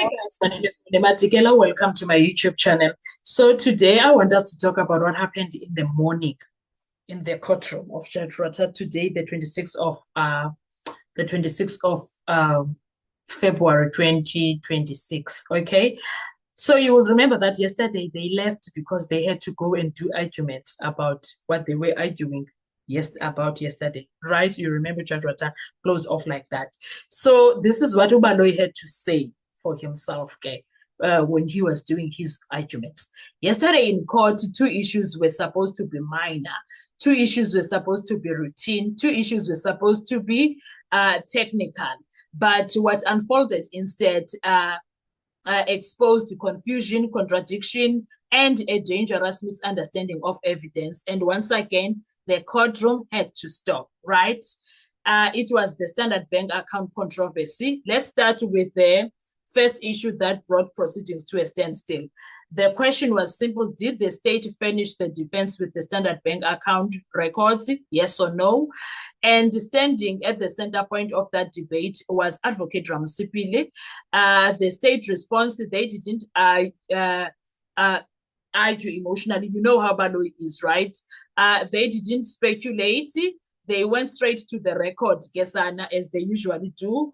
Hi guys, my name is Munema Tigela. Welcome to my YouTube channel. So today I want us to talk about what happened in the morning in the courtroom of Judge Rota today, the 26th of February 2026. Okay. So you will remember that yesterday they left because they had to go and do arguments about what they were arguing about yesterday, right? You remember Judge Rota closed off like that. So this is what Ubaloy had to say for himself, okay, when he was doing his arguments. Yesterday in court, two issues were supposed to be minor, two issues were supposed to be routine, two issues were supposed to be technical. But what unfolded instead exposed confusion, contradiction, and a dangerous misunderstanding of evidence. And once again, the courtroom had to stop, right? It was the Standard Bank account controversy. Let's start with the first issue that brought proceedings to a standstill. The question was simple. Did the state furnish the defense with the Standard Bank account records? Yes or no? And standing at the center point of that debate was Advocate Ramusipile. The state response, they didn't argue emotionally. You know how Baloy is, right? They didn't speculate. They went straight to the record, Gesana, as they usually do.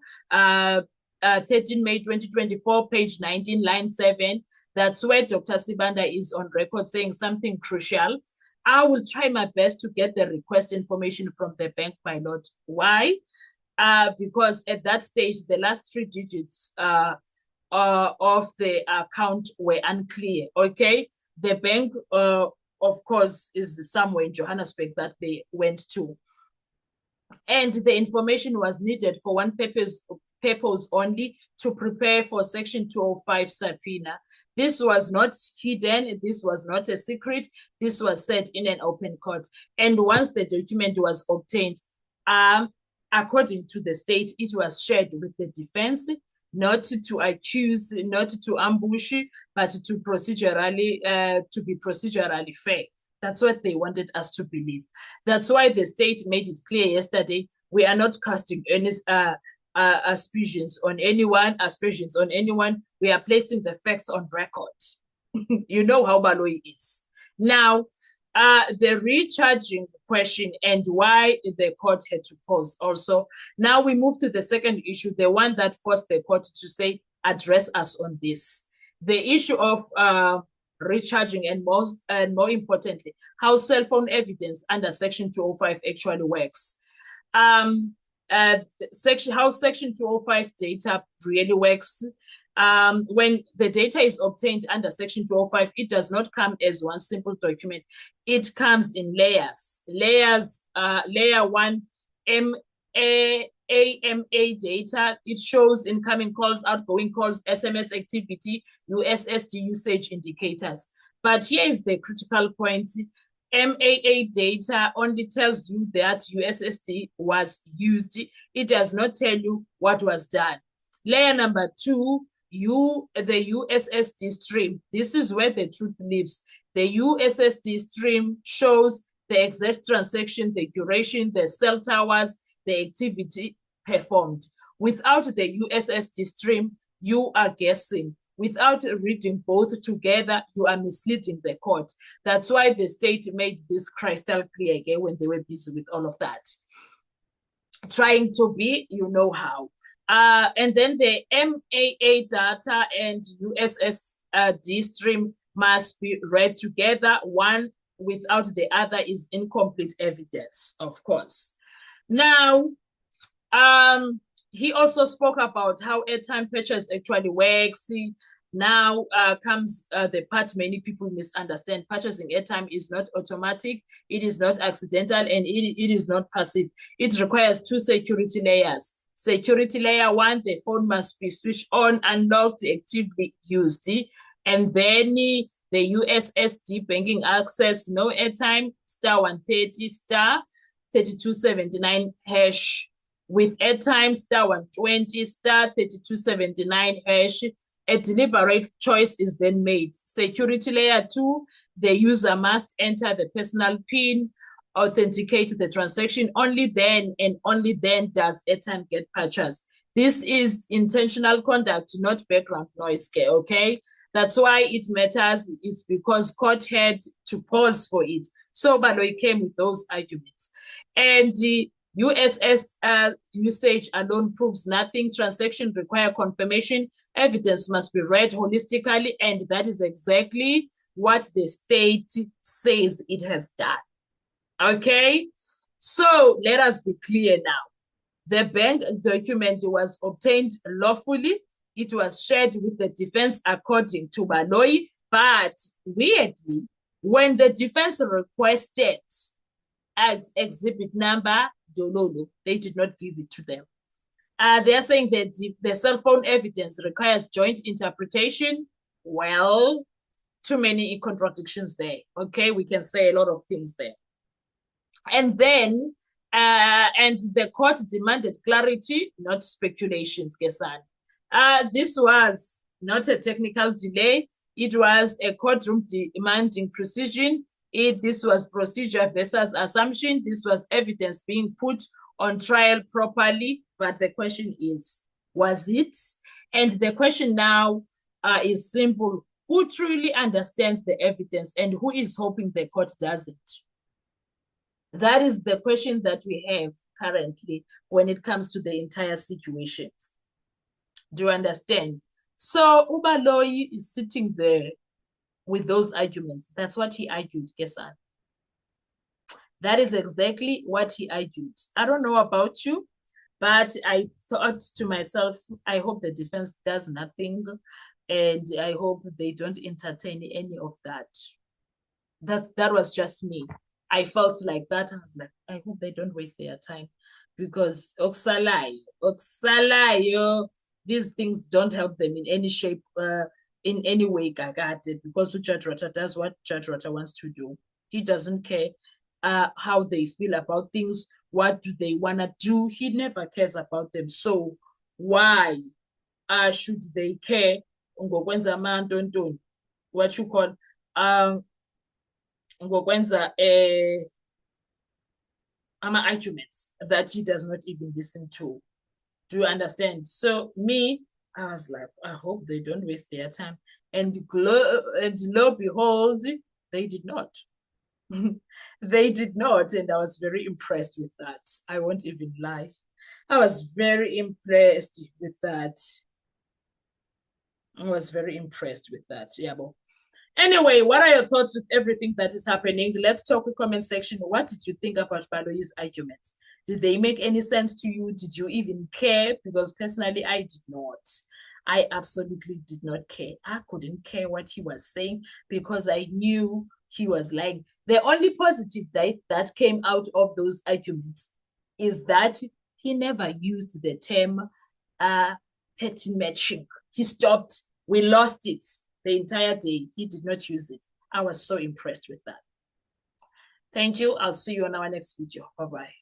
13 May 2024, page 19, line 7. That's where Dr. Sibanda is on record saying something crucial. I will try my best to get the request information from the bank pilot. Why? Because at that stage, the last three digits of the account were unclear, okay? The bank, of course, is somewhere in Johannesburg that they went to. And the information was needed for one purpose only, to prepare for Section 205 subpoena. This was not hidden. This was not a secret. This was said in an open court. And once the document was obtained, according to the state, it was shared with the defense, not to accuse, not to ambush, but to be procedurally fair. That's what they wanted us to believe. That's why the state made it clear yesterday, we are not casting any aspersions on anyone. We are placing the facts on record. You know how Baloy is. Now, the recharging question and why the court had to pause also. Now we move to the second issue, the one that forced the court to say, address us on this. The issue of recharging and more importantly, how cell phone evidence under Section 205 actually works. How Section 205 data really works. When the data is obtained under Section 205, it does not come as one simple document. It comes in layers. Layer 1, AMA data. It shows incoming calls, outgoing calls, SMS activity, USSD usage indicators. But here is the critical point. MAA data only tells you that USSD was used. It does not tell you what was done. Layer number 2, the USSD stream. This is where the truth lives. The USSD stream shows the exact transaction, the duration, the cell towers, the activity performed. Without the USSD stream, you are guessing. Without reading both together, you are misleading the court. That's why the state made this crystal clear again when they were busy with all of that. Trying to be, you know how. And then the MAA data and USSD stream must be read together. One without the other is incomplete evidence, of course. Now, he also spoke about how airtime purchase actually works. Now comes the part many people misunderstand. Purchasing airtime is not automatic, it is not accidental, and it is not passive. It requires two security layers. Security layer 1, the phone must be switched on, unlocked, actively used. And then the USSD banking access, no airtime, *130, *3279 hash. With airtime, *120, *3279 hash. A deliberate choice is then made. Security layer 2, the user must enter the personal PIN, authenticate the transaction. Only then and only then does airtime get purchased. This is intentional conduct, not background noise, okay? That's why it matters. It's because court had to pause for it. So Baloyi came with those arguments. And the USS usage alone proves nothing. Transactions require confirmation. Evidence must be read holistically, and that is exactly what the state says it has done. Okay? So let us be clear now. The bank document was obtained lawfully. It was shared with the defense according to Baloyi, but weirdly, when the defense requested exhibit number Dololo, they did not give it to them. They are saying that the cell phone evidence requires joint interpretation. Well, too many contradictions there. Okay, we can say a lot of things there. And then, and the court demanded clarity, not speculations, Kesan. This was not a technical delay. It was a courtroom demanding precision. This was procedure versus assumption. This was evidence being put on trial properly. But the question is, was it? And the question now is simple. Who truly understands the evidence and who is hoping the court doesn't? That is the question that we have currently when it comes to the entire situations. Do you understand? So Baloyi is sitting there with those arguments. That's what he argued, Kesan. That is exactly what he argued. I don't know about you, but I thought to myself, I hope the defense does nothing, and I hope they don't entertain any of that. That was just me. I felt like that. I was like, I hope they don't waste their time, because Oxalayo, these things don't help them in any shape, in any way, Gagate, because Judge Rata does what Judge Rata wants to do. He doesn't care how they feel about things. What do they want to do? He never cares about them. So why should they care? What you call ngokwenza arguments that he does not even listen to. Do you understand? So me, I was like, I hope they don't waste their time. And lo behold, they did not. They did not, and I was very impressed with that. I won't even lie. I was very impressed with that. I was very impressed with that. Yeah, but anyway, what are your thoughts with everything that is happening? Let's talk in the comment section. What did you think about Baloyi's arguments? Did they make any sense to you? Did you even care? Because personally, I did not. I absolutely did not care. I couldn't care what he was saying because I knew he was lying. The only positive that came out of those arguments is that he never used the term petty matching. He stopped. We lost it the entire day. He did not use it. I was so impressed with that. Thank you. I'll see you on our next video. Bye-bye.